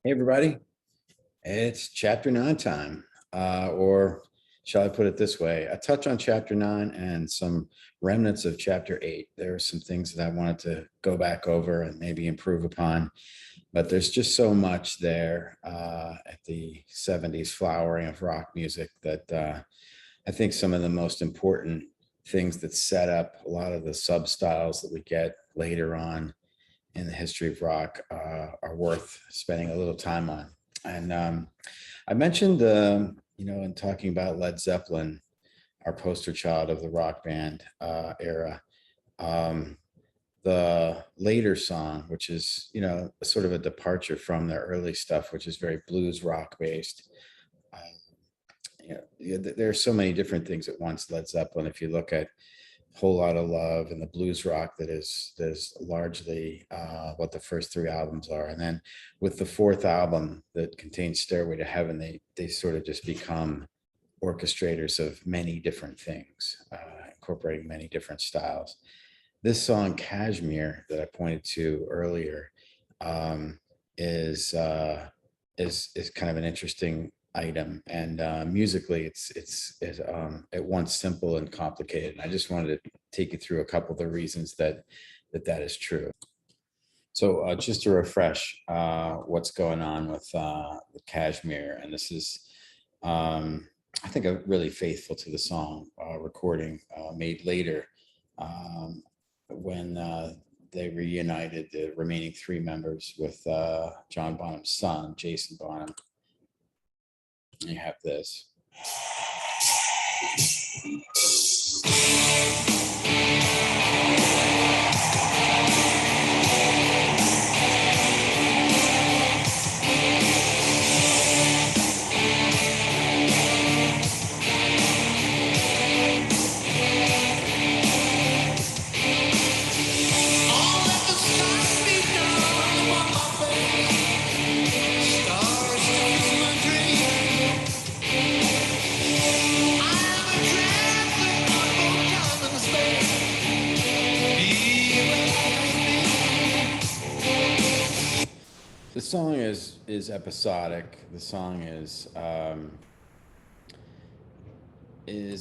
Hey, everybody. It's chapter 9 time, or shall I put it this way? A touch on chapter 9 and some remnants of chapter 8. There are some things that I wanted to go back over and maybe improve upon, but there's just so much there at the 70s flowering of rock music that I think some of the most important things that set up a lot of the sub styles that we get later on in the history of rock are worth spending a little time on. And I mentioned, in talking about Led Zeppelin, our poster child of the rock band era, the later song, which is, sort of a departure from their early stuff, which is very blues rock based. There are so many different things at once, Led Zeppelin. If you look at Whole Lot of Love and the blues rock that is largely what the first three albums are, and then with the fourth album that contains Stairway to Heaven, they sort of just become orchestrators of many different things, incorporating many different styles. This song Kashmir that I pointed to earlier is kind of an interesting item, and musically it's at once simple and complicated. And I just wanted to take you through a couple of the reasons that is true. So just to refresh what's going on with Kashmir, and this is I think a really faithful to the song recording made later when they reunited the remaining three members with John Bonham's son, Jason Bonham. You have this. The song is episodic. The song is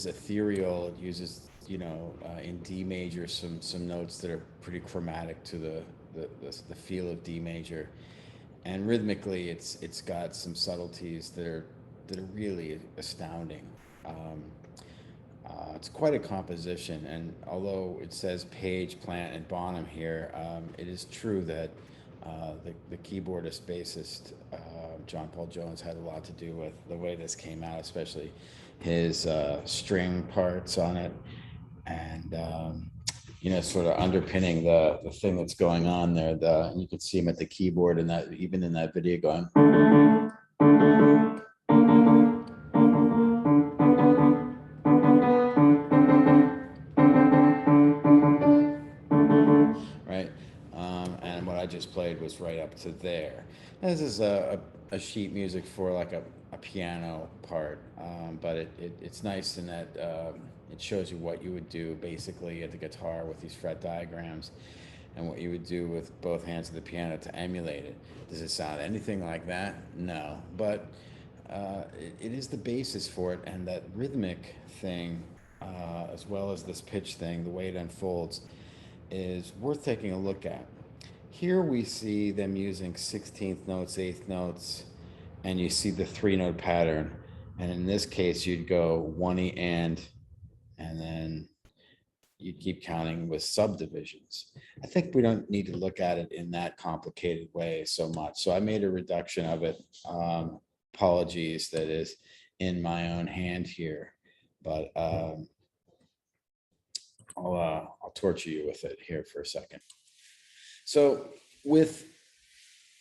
ethereal. It uses, in D major, some notes that are pretty chromatic to the feel of D major, and rhythmically, it's got some subtleties that are really astounding. It's quite a composition, and although it says Page, Plant, and Bonham here, it is true that the keyboardist bassist John Paul Jones had a lot to do with the way this came out, especially his string parts on it, and sort of underpinning the thing that's going on there. And you can see him at the keyboard, and that even in that video going. Right, and what I just played was right up to there. And this is a sheet music for like a piano part, but it's nice in that it shows you what you would do basically at the guitar with these fret diagrams, and what you would do with both hands of the piano to emulate it. Does it sound anything like that? No, but it is the basis for it, and that rhythmic thing, as well as this pitch thing, the way it unfolds, is worth taking a look at. Here we see them using 16th notes, 8th notes, and you see the 3-note pattern. And in this case, you'd go 1 E and then you'd keep counting with subdivisions. I think we don't need to look at it in that complicated way so much. So I made a reduction of it. Apologies, that is in my own hand here, but I'll torture you with it here for a second. So with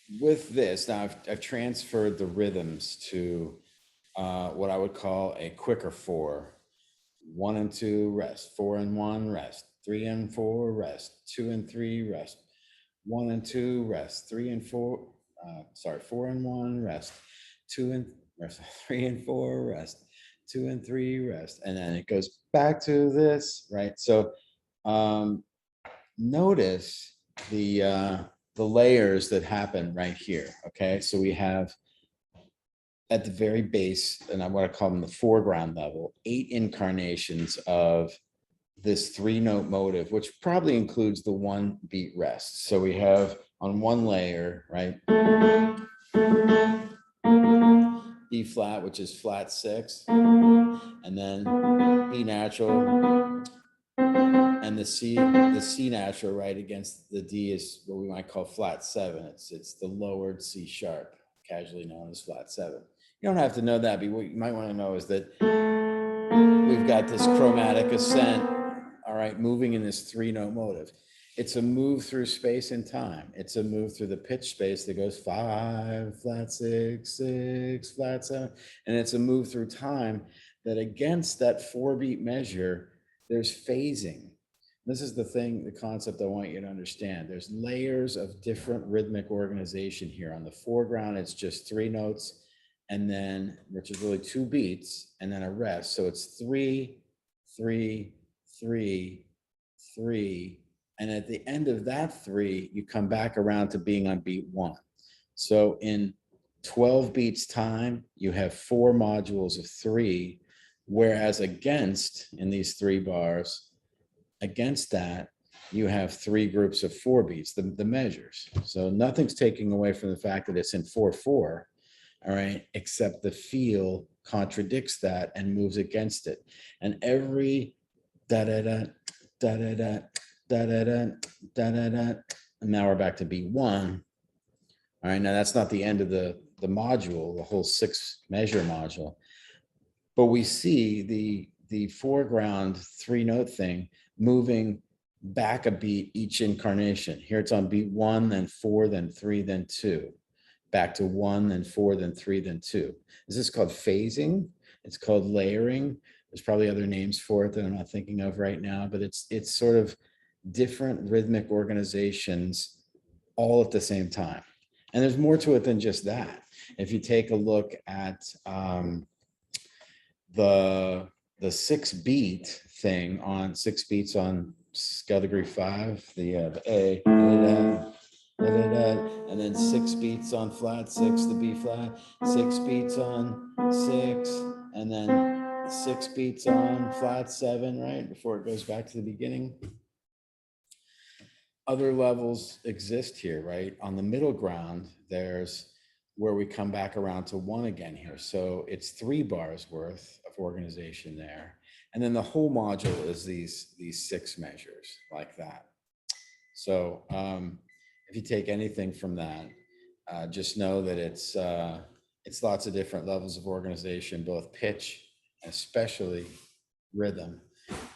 this, now I've transferred the rhythms to what I would call a quicker 4. 1 and 2, rest. 4 and 1, rest. 3 and 4, rest. 2 and 3, rest. 1 and 2, rest. 3 and 4, 4 and 1, rest. 2 and rest. 3 and 4, rest. 2 and 3, rest. And then it goes back to this, right? So notice the the layers that happen right here. Okay, so we have at the very base, and I want to call them the foreground level, 8 incarnations of this 3-note motive, which probably includes the 1 beat rest. So we have on one layer, right, E flat, which is flat 6, and then B natural, and the C natural right against the D is what we might call flat 7. It's the lowered C sharp, casually known as flat 7. You don't have to know that, but what you might want to know is that we've got this chromatic ascent, all right, moving in this 3-note motive. It's a move through space and time. It's a move through the pitch space that goes 5, flat 6, 6, flat 7. And it's a move through time that against that 4-beat measure, there's phasing. This is the thing, the concept I want you to understand. There's layers of different rhythmic organization here. On the foreground, it's just 3 notes, and then, which is really 2 beats, and then a rest. So it's 3, 3, 3, 3. And at the end of that 3, you come back around to being on beat 1. So in 12 beats time, you have 4 modules of 3, whereas against, in these 3 bars, against that, you have 3 groups of 4 beats, the measures. So nothing's taking away from the fact that it's in 4/4, all right, except the feel contradicts that and moves against it. And every da-da-da, da-da-da, da-da-da, da-da-da, and now we're back to B1. All right, now that's not the end of the module, the whole 6 measure module, but we see the foreground 3-note thing moving back a beat each incarnation. Here it's on beat 1, then 4, then 3, then 2. Back to 1, then 4, then 3, then 2. This is called phasing. It's called layering. There's probably other names for it that I'm not thinking of right now, but it's sort of different rhythmic organizations all at the same time. And there's more to it than just that. If you take a look at the 6-beat thing on 6 beats on scale degree 5, the A, and then 6 beats on flat 6, the B flat, 6 beats on 6, and then 6 beats on flat 7, right? Before it goes back to the beginning. Other levels exist here, right? On the middle ground, there's where we come back around to 1 again here. So it's 3 bars worth of organization there. And then the whole module is these 6 measures like that. So if you take anything from that, just know that it's lots of different levels of organization, both pitch, especially rhythm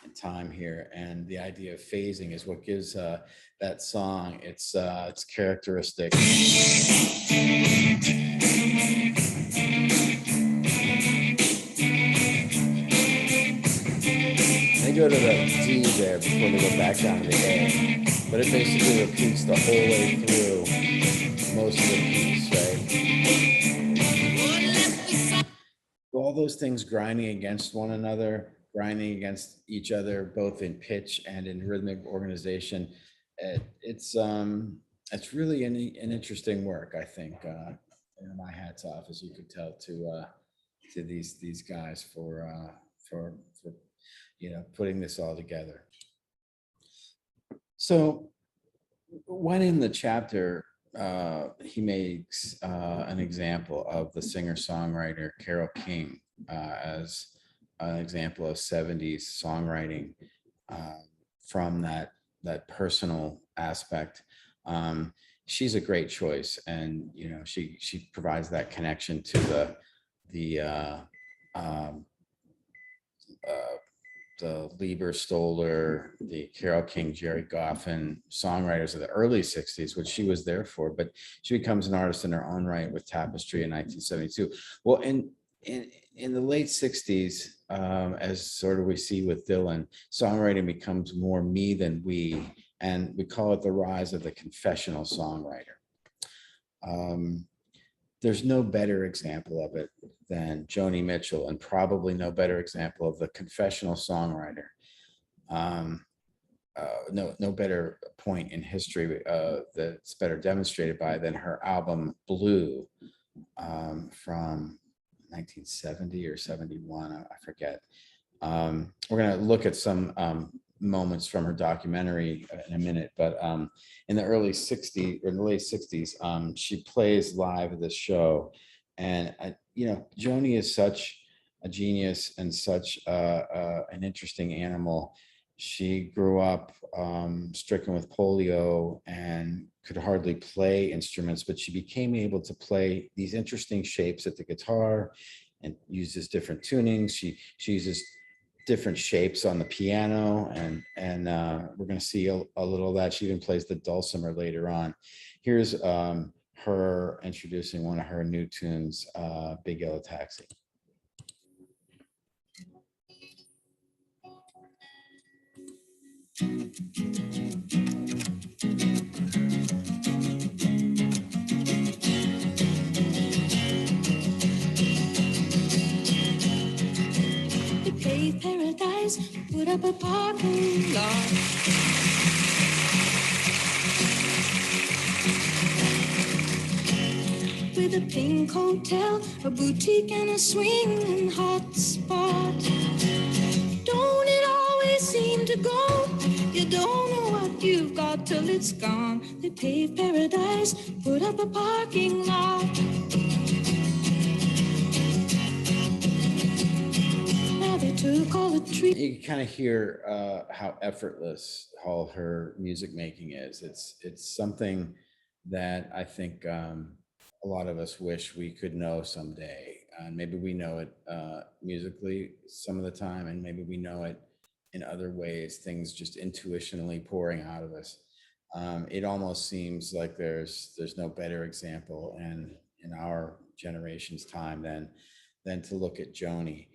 and time here. And the idea of phasing is what gives that song its characteristic. They go to the D there before they go back down to the A, but it basically repeats the whole way through most of the piece, right? All those things grinding against one another, grinding against each other, both in pitch and in rhythmic organization. It's really an interesting work, I think. My hat's off, as you could tell, to these guys for putting this all together. So when in the chapter, he makes an example of the singer-songwriter Carole King as an example of 70s songwriting from that personal aspect. She's a great choice, and she provides that connection to the Lieber Stoller, the Carole King, Jerry Goffin songwriters of the early 60s, which she was there for, but she becomes an artist in her own right with Tapestry in 1972. Well, in the late 60s, as sort of we see with Dylan, songwriting becomes more me than we, and we call it the rise of the confessional songwriter. There's no better example of it than Joni Mitchell, and probably no better example of the confessional songwriter no better point in history that's better demonstrated by than her album Blue from 1970 or 71, I forget. We're going to look at some moments from her documentary in a minute, but in the early 60s or the late 60s, she plays live at this show. And, Joni is such a genius and such an interesting animal. She grew up stricken with polio and could hardly play instruments, but she became able to play these interesting shapes at the guitar and uses different tunings. She uses different shapes on the piano, and we're going to see a little of that. She even plays the dulcimer later on. Here's her introducing one of her new tunes, Big Yellow Taxi. Paradise, put up a parking lot. With a pink hotel, a boutique, and a swinging hot spot. Don't it always seem to go? You don't know what you've got till it's gone. They paved paradise, put up a parking lot. You kind of hear how effortless all her music making is. It's something that I think a lot of us wish we could know someday. Maybe we know it musically some of the time, and maybe we know it in other ways, things just intuitionally pouring out of us. It almost seems like there's no better example in our generation's time than to look at Joni.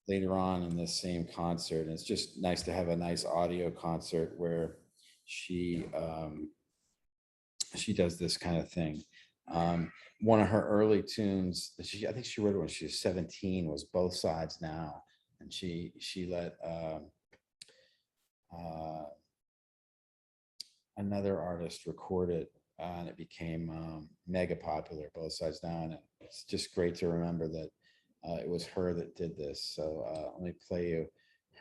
Later on in this same concert, and it's just nice to have a nice audio concert where she does this kind of thing. One of her early tunes, I think she wrote it when she was 17, was Both Sides Now, and she let another artist record it, and it became mega popular, Both Sides Now, and it's just great to remember that it was her that did this. So let me play you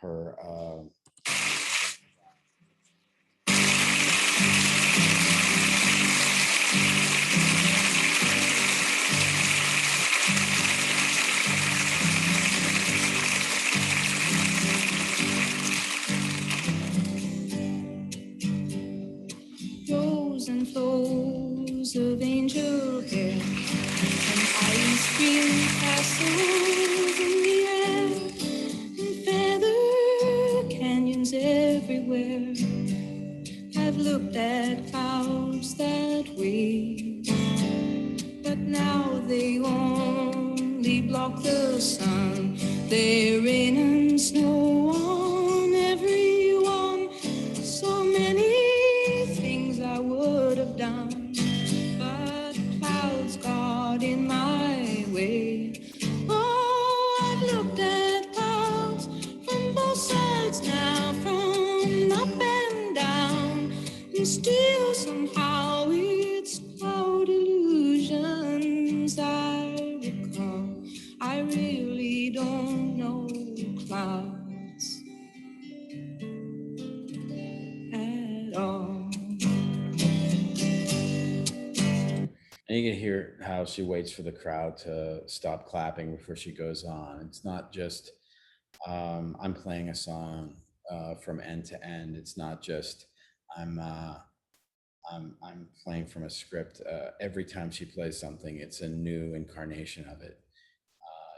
her. Rows and flows of angel hair and ice cream castles in the air and feather canyons everywhere. I've looked at clouds that way, but now they only block the sun. They rain and snow on everyone. So many things I would have done, but clouds got in my way. Oh, I've looked at clouds from both sides now, from up and down, and still somehow it's cloud illusions I recall. I really don't know clouds at all. And you can hear how she waits for the crowd to stop clapping before she goes on. It's not just I'm playing a song from end to end. It's not just I'm I'm playing from a script. Every time she plays something, it's a new incarnation of it.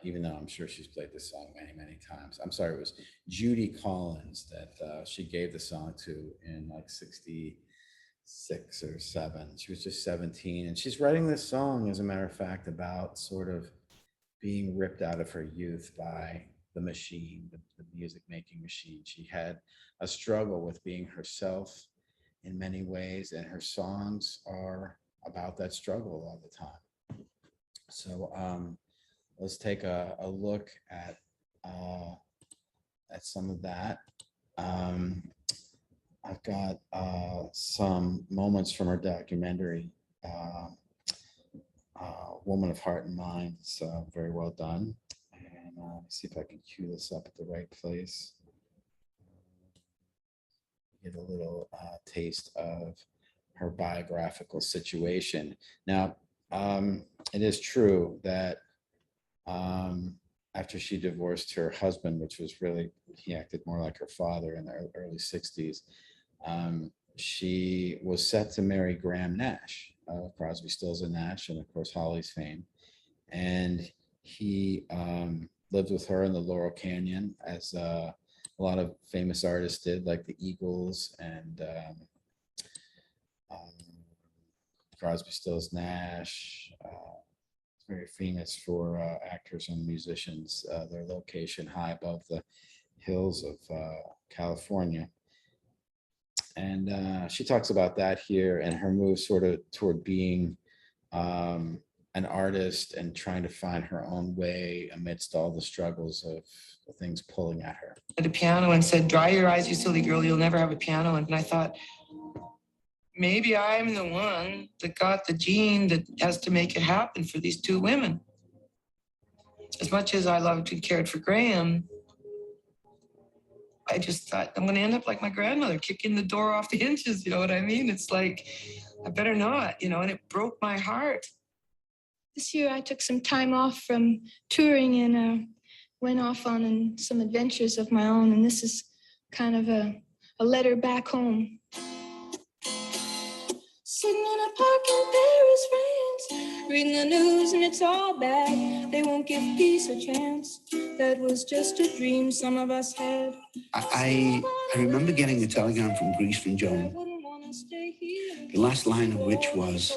Even though I'm sure she's played this song many, many times. I'm sorry, it was Judy Collins that she gave the song to in like 66 or 7. She was just 17. And she's writing this song, as a matter of fact, about sort of being ripped out of her youth by the machine, the music making machine. She had a struggle with being herself in many ways, and her songs are about that struggle all the time. So let's take a look at some of that. I've got some moments from her documentary, uh, Woman of Heart and Mind. It's very well done. And let me see if I can cue this up at the right place. Get a little taste of her biographical situation. Now, it is true that after she divorced her husband, which was really, he acted more like her father in the early 60s, she was set to marry Graham Nash, Crosby, Stills, and Nash, and of course, Holly's fame. And he lived with her in the Laurel Canyon, as a lot of famous artists did, like the Eagles and um, Crosby, Stills, Nash. Very famous for actors and musicians. Their location high above the hills of California. And she talks about that here and her move sort of toward being an artist and trying to find her own way amidst all the struggles of the things pulling at her. At a piano and said, "Dry your eyes, you silly girl, you'll never have a piano." And I thought, maybe I'm the one that got the gene that has to make it happen for these two women. As much as I loved and cared for Graham, I just thought, I'm going to end up like my grandmother, kicking the door off the hinges. You know what I mean? It's like, I better not, and it broke my heart. This year I took some time off from touring and went off on some adventures of my own. And this is kind of a letter back home. Sitting in a park in Paris, France, reading the news and it's all bad. They won't give peace a chance. That was just a dream some of us had. I remember getting a telegram from Greece from Joan, the last line of which was,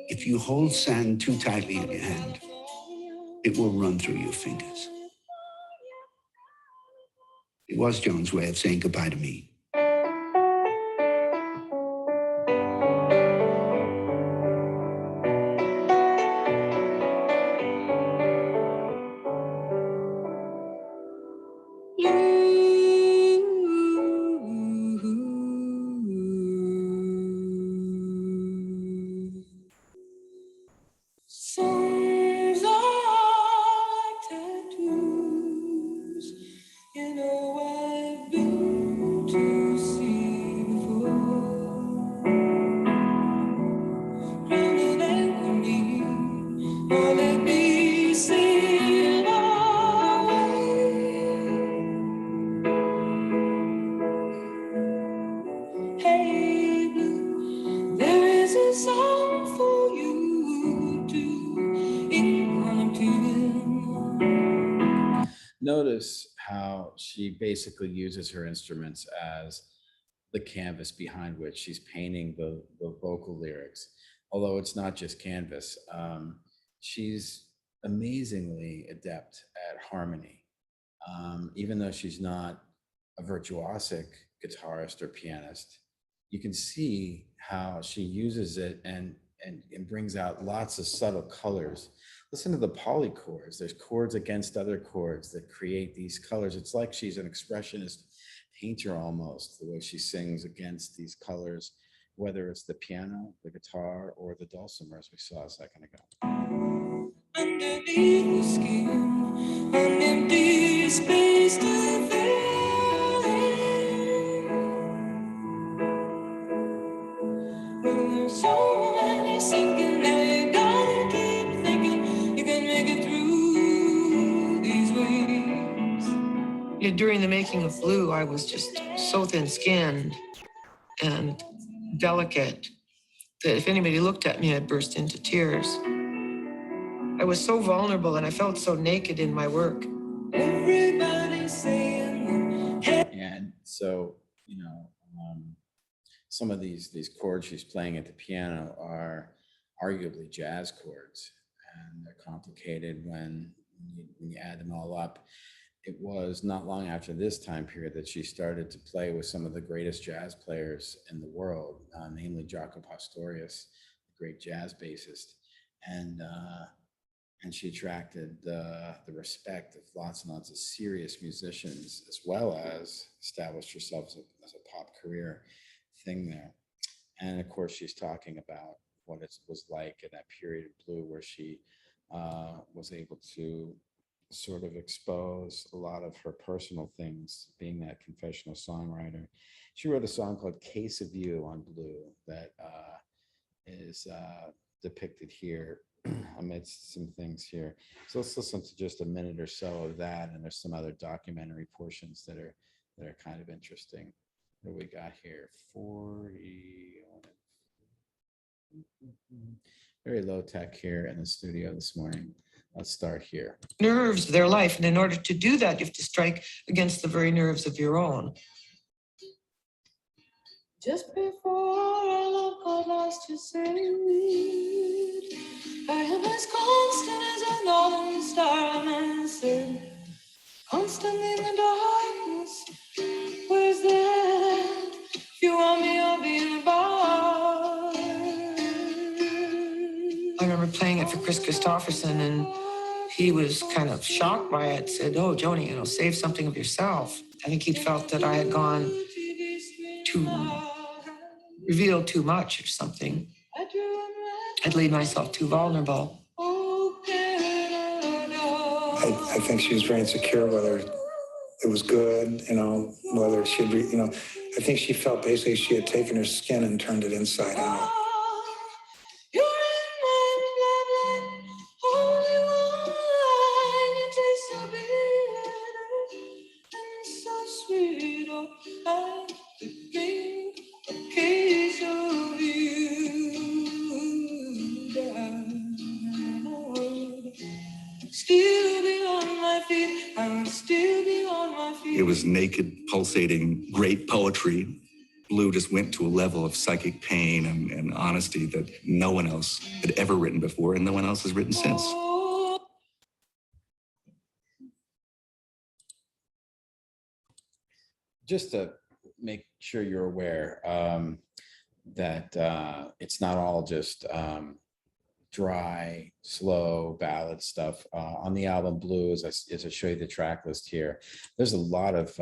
"If you hold sand too tightly in your hand, it will run through your fingers." It was Joan's way of saying goodbye to me. Songs are like tattoos, I've been to see before. Grounded angrily, or let me sail away. Hey, blue, there is a song for you to incline to. Notice how she basically uses her instruments as the canvas behind which she's painting the vocal lyrics. Although it's not just canvas, she's amazingly adept at harmony. Even though she's not a virtuosic guitarist or pianist, you can see how she uses it and brings out lots of subtle colors. Listen to the polychords. There's chords against other chords that create these colors. It's like she's an expressionist painter almost, the way she sings against these colors, whether it's the piano, the guitar, or the dulcimer, as we saw a second ago. Underneath the skin, an empty space to fill in. When there's so many sinking, now you gotta keep thinking you can make it through these weeks. During the making of Blue, I was just so thin-skinned and delicate that if anybody looked at me, I'd burst into tears. I was so vulnerable and I felt so naked in my work. Everybody's saying, hey. And so, some of these chords she's playing at the piano are arguably jazz chords, and they're complicated when you add them all up. It was not long after this time period that she started to play with some of the greatest jazz players in the world, namely Jaco Pastorius, the great jazz bassist. And and she attracted the respect of lots and lots of serious musicians, as well as established herself as a pop career thing there. And of course, she's talking about what it was like in that period of Blue, where she was able to sort of expose a lot of her personal things, being that confessional songwriter. She wrote a song called Case of You on Blue that is depicted here amidst some things here. So let's listen to just a minute or so of that, and there's some other documentary portions that are kind of interesting. What do we got here? 40. Very low tech here in the studio this morning. Let's start here. Nerves of their life. And in order to do that, you have to strike against the very nerves of your own. Just before our love got lost, you said, I am as constant as a northern star. I'm answered, constant in the darkness. Where's that? If you want me, I'll be in the bar. I remember playing it for Chris Christopherson, and he was kind of shocked by it, said, oh, Joni, save something of yourself. I think he felt that I had gone revealed too much or something. I'd laid myself too vulnerable. I think she was very insecure whether it was good, whether she'd, I think she felt basically she had taken her skin and turned it inside out. It was naked, pulsating, great poetry. Blue just went to a level of psychic pain and honesty that no one else had ever written before, and no one else has written since. Just to make sure you're aware that it's not all just dry, slow ballad stuff. On the album Blue, as I show you the track list here, there's a lot of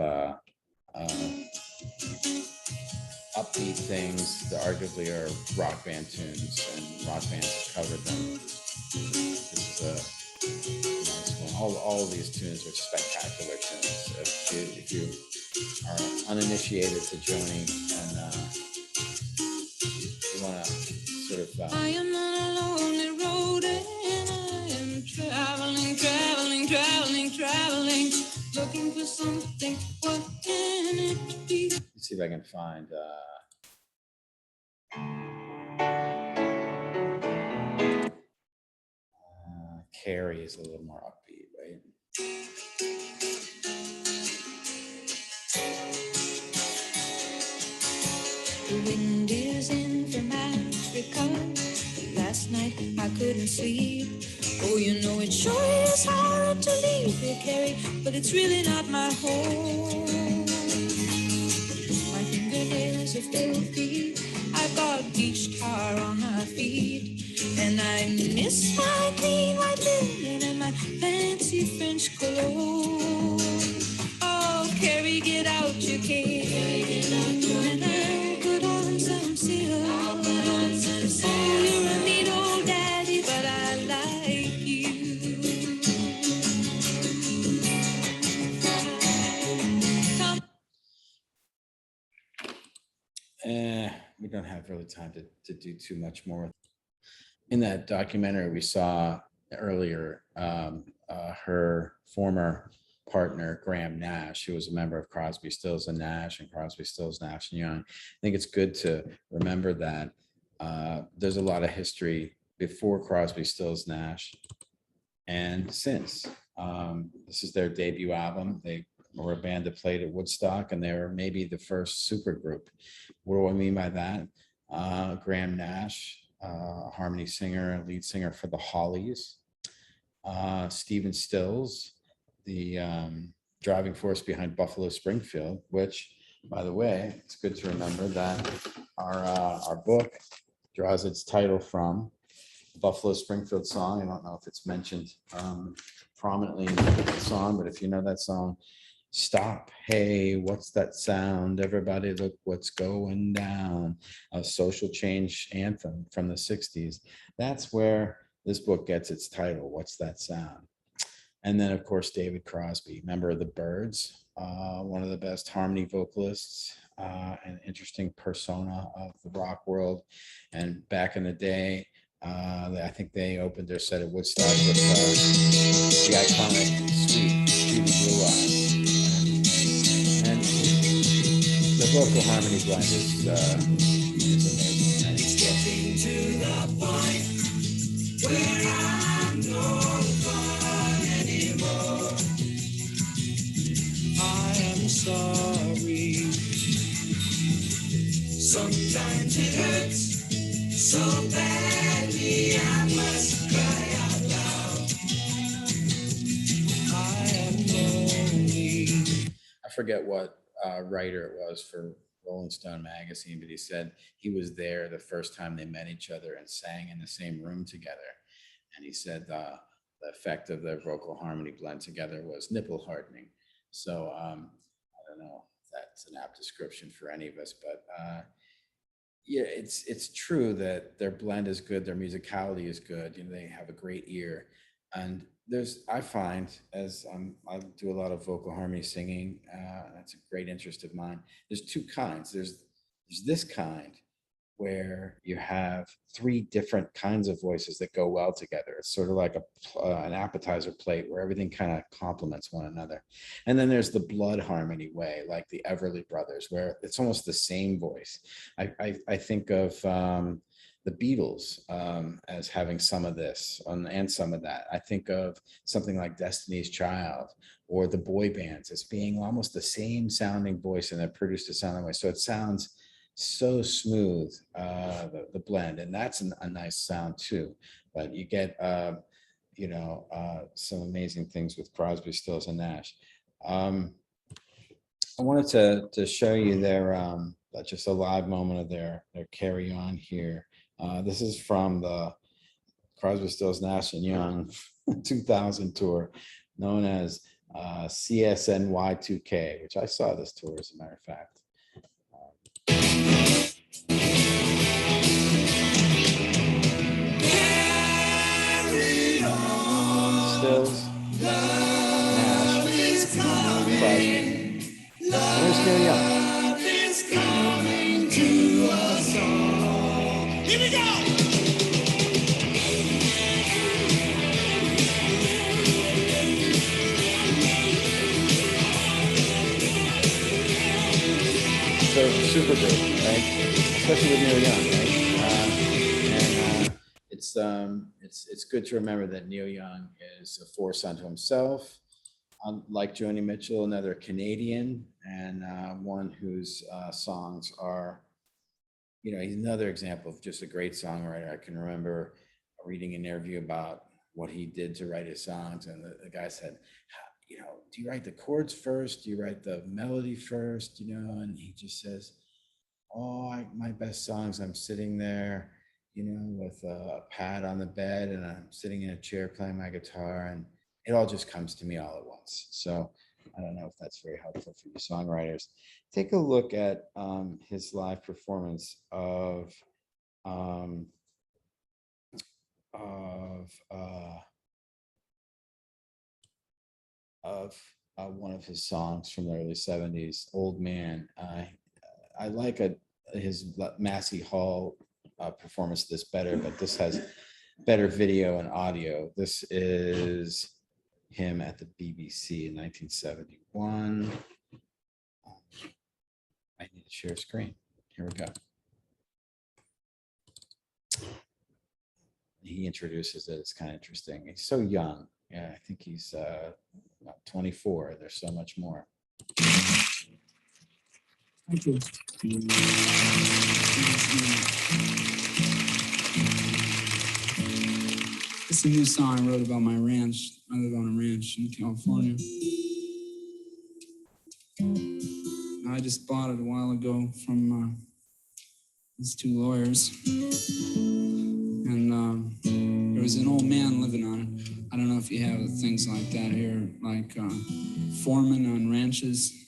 upbeat things that arguably are rock band tunes, and rock bands have covered them. This is a nice one. All of these tunes are spectacular tunes. If you are uninitiated to Joni and you want to sort of I am on a lonely road and I am traveling, looking for something. What can it be? let's see if I can find Carrie is a little more upbeat, right? The wind is in from Africa. Last night I couldn't sleep. Oh, it sure is hard to leave here, Carrie, but it's really not my home. My fingernails are filthy. I've got beach tar on my feet, and I miss my clean white linen and my fancy French cologne. Oh, Carrie, get out your cane, and I'll put on some silk. Oh, you're a neat old daddy, but I like you. We don't have really time to do too much more. In that documentary we saw earlier, her former partner, Graham Nash, who was a member of Crosby, Stills and Nash and Crosby, Stills, Nash and Young. I think it's good to remember that there's a lot of history before Crosby, Stills, Nash and since. This is their debut album. They were a band that played at Woodstock, and they were maybe the first super group. What do I mean by that? Graham Nash, harmony singer, lead singer for the Hollies. Stephen Stills, the driving force behind Buffalo Springfield, which, by the way, it's good to remember that our book draws its title from Buffalo Springfield song. I don't know if it's mentioned prominently in the song, but if you know that song, stop, hey, what's that sound? Everybody look what's going down. A social change anthem from the 60s. That's where this book gets its title, What's That Sound? And then, of course, David Crosby, member of the Byrds, one of the best harmony vocalists, an interesting persona of the rock world. And back in the day, I think they opened their set at Woodstock with the iconic Sweet Judy Blue Eyes. And the vocal harmony blend is amazing. Right? It's getting to the point where I'm no fun anymore. I am sorry. Sometimes it hurts so badly I must cry out loud. I am lonely. I forget what writer it was for Rolling Stone magazine, but he said he was there the first time they met each other and sang in the same room together. And he said the effect of their vocal harmony blend together was nipple hardening. So I don't know if that's an apt description for any of us, but yeah, it's true that their blend is good, their musicality is good. You know, they have a great ear, and I find as I do a lot of vocal harmony singing. That's a great interest of mine. There's two kinds. There's this kind where you have three different kinds of voices that go well together. It's sort of like an appetizer plate where everything kind of complements one another. And then there's the blood harmony way, like the Everly Brothers, where it's almost the same voice. I think of the Beatles as having some of this and some of that. I think of something like Destiny's Child or the boy bands as being almost the same sounding voice, and they're produced the sounding way. So it sounds so smooth, the blend, and that's a nice sound too. But you get some amazing things with Crosby, Stills, and Nash. I wanted to show you their just a live moment of their Carry On here. This is from the Crosby, Stills, Nash and Young 2000 tour, known as CSNY2K, which I saw this tour, as a matter of fact. Stills, Nash, Crosby. Here's Neil Young. Here we go. So super good, right? Especially with Neil Young, right? It's good to remember that Neil Young is a force unto himself. Like Joni Mitchell, another Canadian, and one whose songs are, he's another example of just a great songwriter. I can remember reading an interview about what he did to write his songs, and the guy said, do you write the chords first? Do you write the melody first? And he just says, my best songs, I'm sitting there, with a pad on the bed, and I'm sitting in a chair playing my guitar, and it all just comes to me all at once. So I don't know if that's very helpful for you songwriters. Take a look at his live performance of one of his songs from the early 70s, Old Man. I like his Massey Hall performance of this better, but this has better video and audio. This is him at the BBC in 1971. I need to share screen. Here we go. He introduces it. It's kind of interesting. He's so young. Yeah, I think he's about 24. There's so much more. Thank you. It's a new song I wrote about my ranch. I live on a ranch in California. I just bought it a while ago from these two lawyers. And was an old man living on it. I don't know if you have things like that here, like foreman on ranches.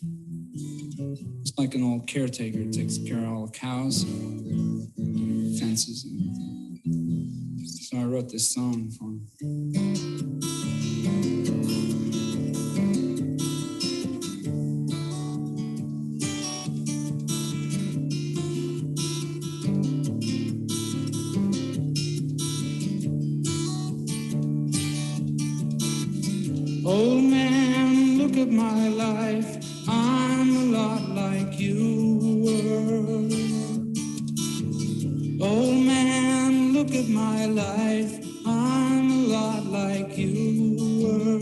It's like an old caretaker, takes care of all the cows, fences, and everything. So I wrote this song for him. Old man, look at my life. I'm a lot like you were. Old man, look at my life. I'm a lot like you were.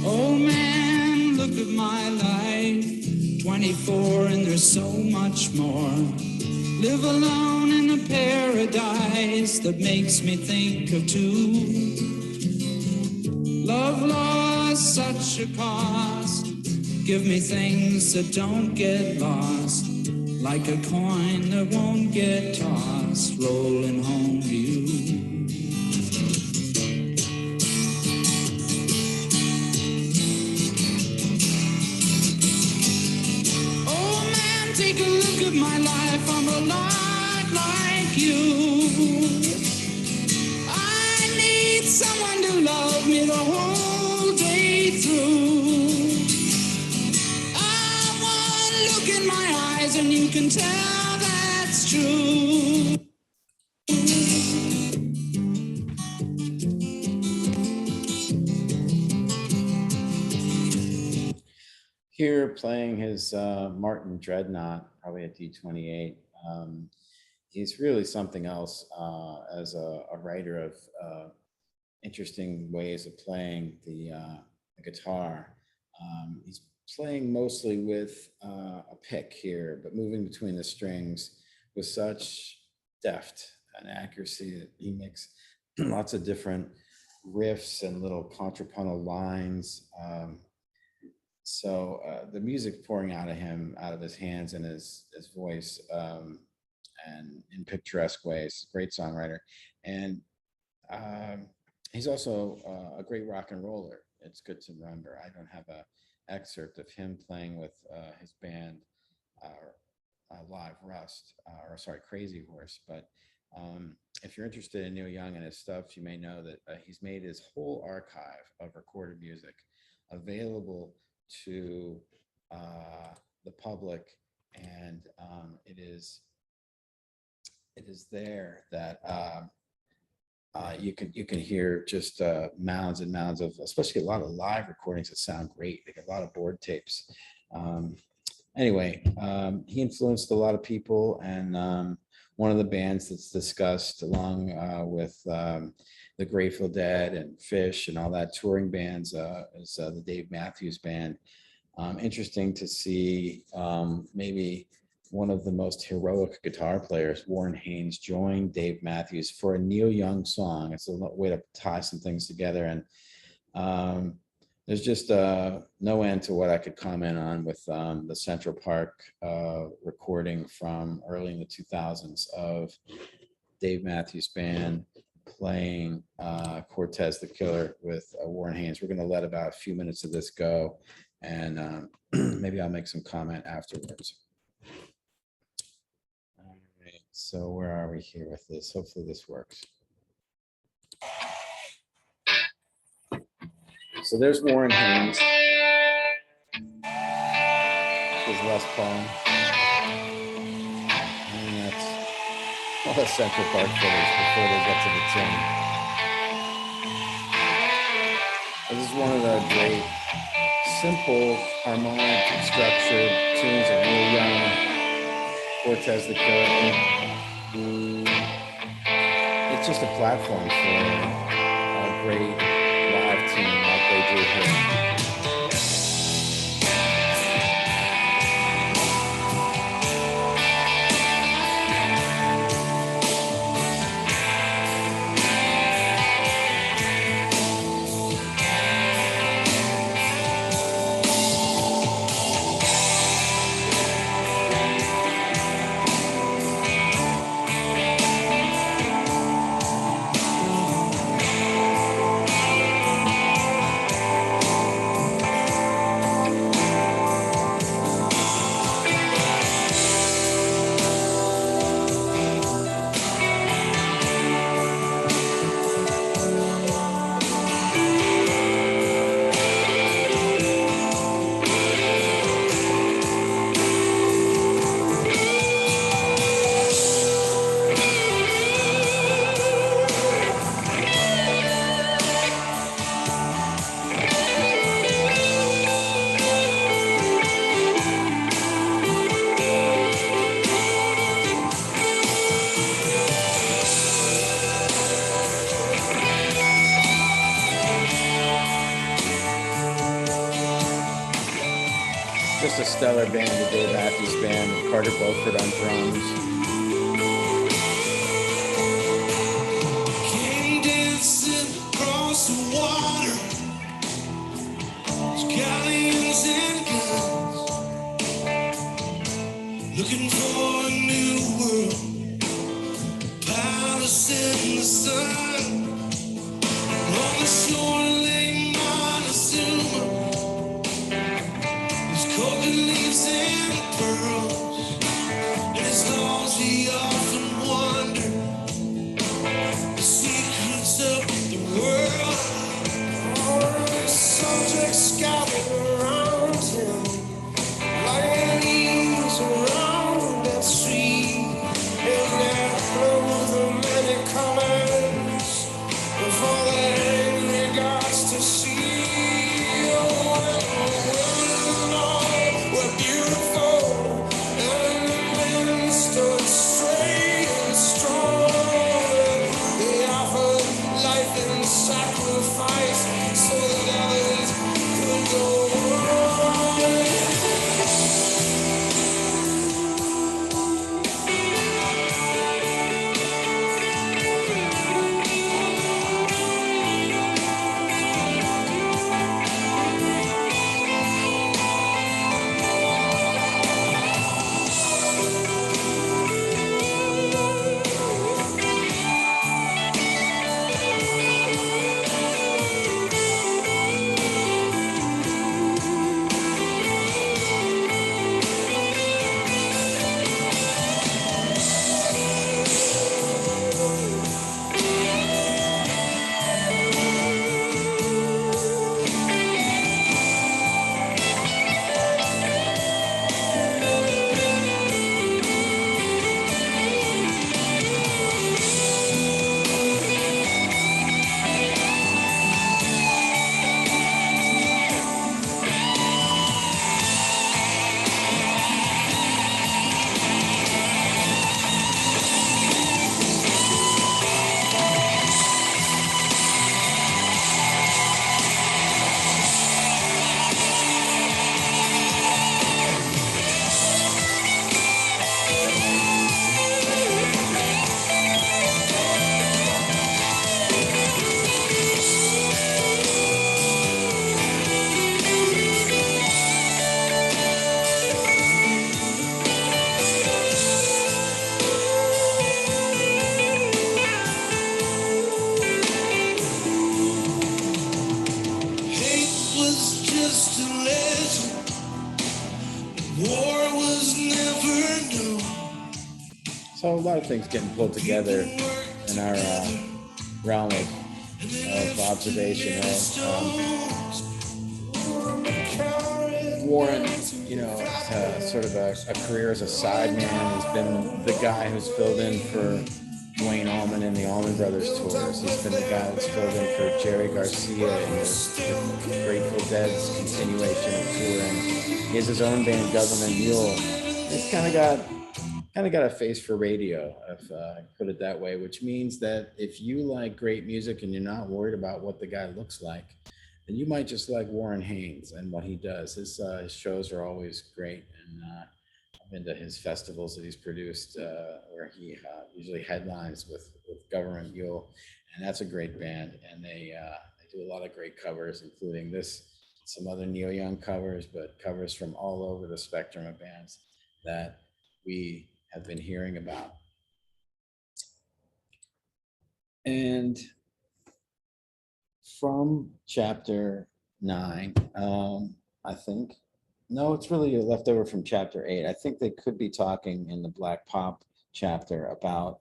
Old man, look at my life. 24 and there's so much more. Live alone in a paradise that makes me think of two. Love lost such a cost. Give me things that don't get lost. Like a coin that won't get tossed, rolling home to you. Take a look at my life, I'm a lot like you. I need someone to love me the whole day through. I want to look in my eyes and you can tell that's true. Here playing his Martin Dreadnought, probably a D28. He's really something else as a writer of interesting ways of playing the guitar. He's playing mostly with a pick here, but moving between the strings with such deft and accuracy that he makes lots of different riffs and little contrapuntal lines. So the music pouring out of him, out of his hands and his voice, and in picturesque ways, great songwriter. And he's also a great rock and roller. It's good to remember. I don't have an excerpt of him playing with his band, Live Rust, or sorry, Crazy Horse. But if you're interested in Neil Young and his stuff, you may know that he's made his whole archive of recorded music available to the public, and it is there that you can hear just mounds and mounds of, especially a lot of live recordings that sound great. They get a lot of board tapes. Anyway, he influenced a lot of people, and one of the bands that's discussed along with the Grateful Dead and Fish and all that touring bands is the Dave Matthews Band. Interesting to see maybe one of the most heroic guitar players, Warren Haynes, join Dave Matthews for a Neil Young song. It's a way to tie some things together, and there's just no end to what I could comment on with the Central Park recording from early in the 2000s of Dave Matthews Band playing Cortez the Killer with Warren Haynes. We're going to let about a few minutes of this go, and maybe I'll make some comment afterwards. All right, so where are we here with this? Hopefully this works. So there's Warren Haynes. His Les Paul. And that's all the Central Park footage before they get to the tin. This is one of the great, simple, harmonic, structured tunes of Neil Young, Cortez the Killer. It's just a platform for a great live tune like they do here. Just a stellar band, the Dave Matthews Band, with Carter Beauford on drums. Came dancing across the water, galleons and guns, looking for a new world, palace in the sun. On the shore lay Montezuma, his golden leaves and pearls, and his laws he often wondered the secrets of the world. Subjects scattered around him, like leaves around that tree, and there flowed the many colors of all the angry gods to see. Oh, and all were beautiful, and the men stood straight and strong. They offered life and sacrifice so that others could go on. Hate was just a legend. War was never known. So a lot of things getting pulled together in our realm of observation. Warren, you know, has sort of a career as a sideman. He's been the guy who's filled in for Duane Allman in the Allman Brothers tours. He's been the guy that's filled in for Jerry Garcia in the Grateful Dead's continuation of touring. He has his own band, Government Mule. He's kind of got a face for radio, if I put it that way, which means that if you like great music and you're not worried about what the guy looks like, then you might just like Warren Haynes and what he does. His shows are always great, and I've been to his festivals that he's produced, where he usually headlines with Government Mule, and that's a great band. And they do a lot of great covers, including some other Neil Young covers, but covers from all over the spectrum of bands that we have been hearing about. And from chapter 9, I think, no, it's really left over from chapter 8. I think they could be talking in the Black Pop chapter about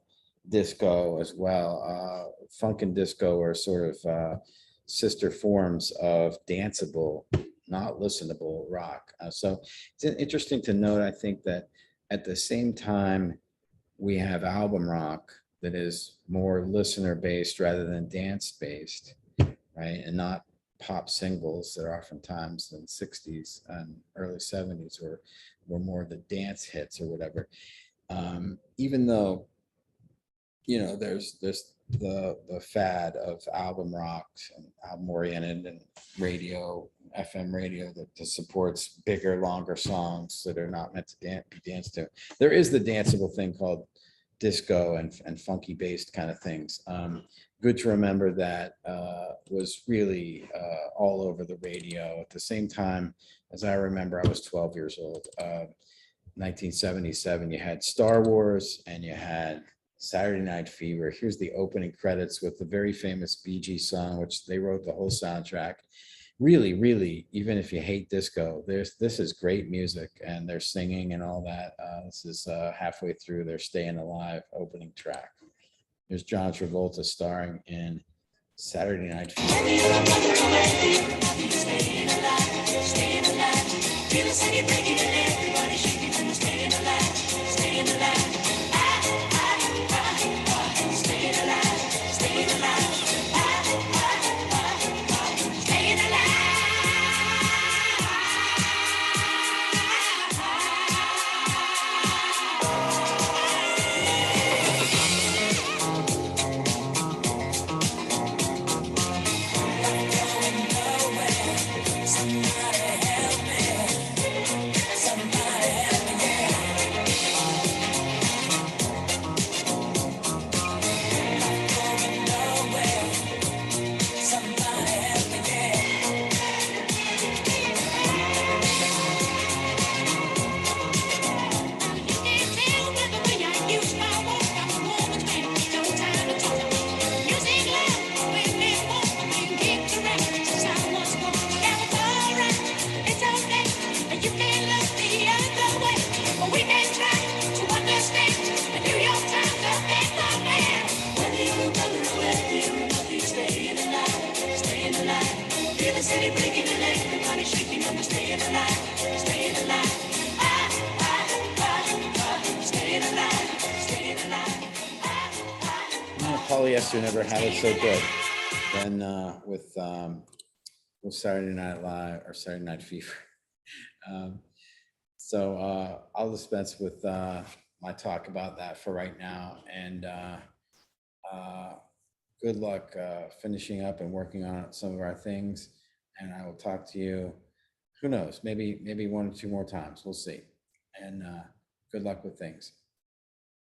disco as well. Funk and disco are sort of sister forms of danceable, not listenable rock. So it's interesting to note, I think, that at the same time, we have album rock that is more listener based rather than dance based, right? And not pop singles that are oftentimes in the 60s and early 70s were more the dance hits or whatever. Even though, you know, there's the fad of album rock and album oriented and radio FM radio that supports bigger, longer songs that are not meant to be danced to. There is the danceable thing called disco and funky based kind of things. Good to remember that was really all over the radio at the same time. As I remember, I was 12 years old. 1977, you had Star Wars and you had Saturday Night Fever. Here's the opening credits with the very famous Bee Gees song, which they wrote the whole soundtrack. Really, really, even if you hate disco, this is great music, and they're singing and all that. This is halfway through their Staying Alive opening track. Here's John Travolta starring in Saturday Night Polyester never had it so good than with Saturday Night Live or Saturday Night Fever. So I'll dispense with my talk about that for right now, and good luck finishing up and working on some of our things. And I will talk to you, who knows, maybe one or two more times. We'll see. And good luck with things.